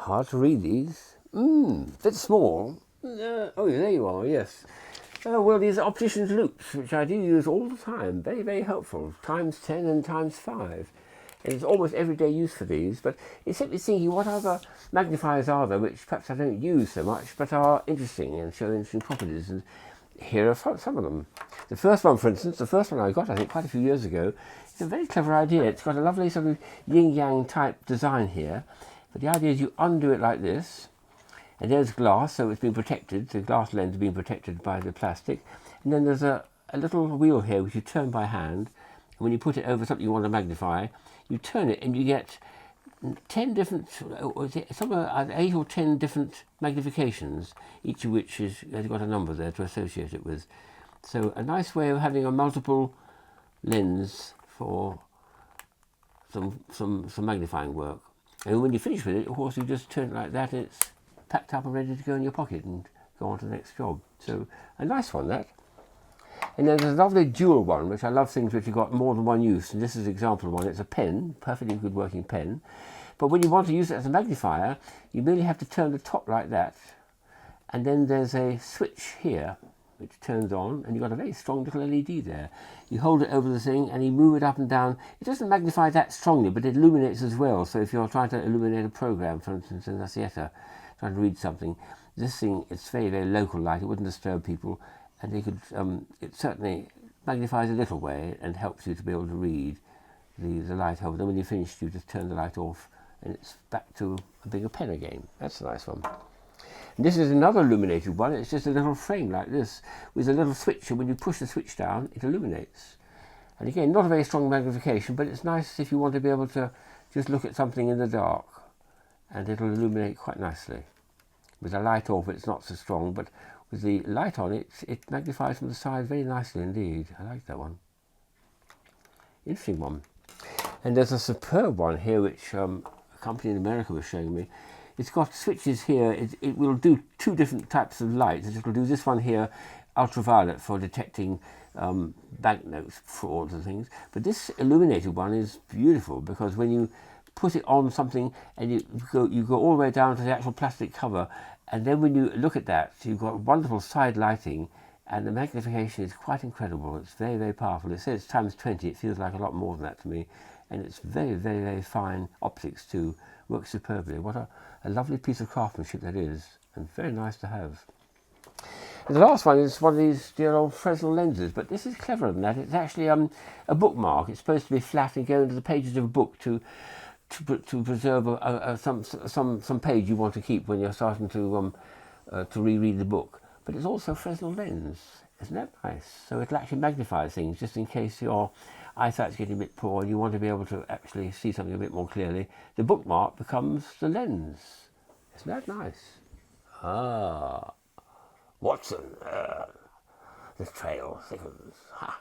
hard to read these. Bit small. Oh, there you are, yes. Well, these are optician's loupes, which I do use all the time. Very, very helpful. Times 10 and times 5. And it's almost everyday use for these, but it set me thinking what other magnifiers are there which perhaps I don't use so much, but are interesting and show interesting properties. And here are some of them. The first one, for instance, the first one I got, I think, quite a few years ago, it's a very clever idea. It's got a lovely sort of yin-yang type design here. But the idea is you undo it like this, and there's glass, so it's been protected. The glass lens has been protected by the plastic. And then there's a little wheel here which you turn by hand. And when you put it over something you want to magnify, you turn it and you get 10 different, somewhere 8 or 10 different magnifications, each of which has got a number there to associate it with. So a nice way of having a multiple lens for some magnifying work. And when you finish with it, of course, you just turn it like that, and it's packed up and ready to go in your pocket and go on to the next job. So a nice one, that. And then there's a lovely dual one, which I love things which have got more than one use. And this is an example of one. It's a pen, perfectly good working pen. But when you want to use it as a magnifier, you merely have to turn the top like that. And then there's a switch here, which turns on, and you've got a very strong little LED there. You hold it over the thing and you move it up and down. It doesn't magnify that strongly, but it illuminates as well. So if you're trying to illuminate a program, for instance, in a theatre, trying to read something, this thing, it's very, very local light. It wouldn't disturb people. And they could, it certainly magnifies a little way and helps you to be able to read the light over. Then when you're finished, you just turn the light off and it's back to a bigger pen again. That's a nice one. And this is another illuminated one. It's just a little frame like this with a little switch, and when you push the switch down, it illuminates. And again, not a very strong magnification, but it's nice if you want to be able to just look at something in the dark, and it'll illuminate quite nicely. With the light off, it's not so strong, but with the light on it, it magnifies from the side very nicely indeed. I like that one. Interesting one. And there's a superb one here, which a company in America was showing me. It's got switches here. It will do 2 different types of light. It will do this one here, ultraviolet, for detecting banknotes, frauds and things. But this illuminated one is beautiful because when you put it on something and you go all the way down to the actual plastic cover, and then when you look at that, you've got wonderful side lighting, and the magnification is quite incredible. It's very, very powerful. It says times 20. It feels like a lot more than that to me. And it's very, very, very fine optics too. Works superbly. What a lovely piece of craftsmanship that is, and very nice to have. And the last one is one of these dear old Fresnel lenses, but this is cleverer than that. It's actually a bookmark. It's supposed to be flat and go into the pages of a book to preserve some page you want to keep when you're starting to reread the book. But it's also a Fresnel lens. Isn't that nice? So it'll actually magnify things just in case your eyesight's getting a bit poor and you want to be able to actually see something a bit more clearly. The bookmark becomes the lens. Isn't that nice? Ah, Watson, the trail thickens. Ha!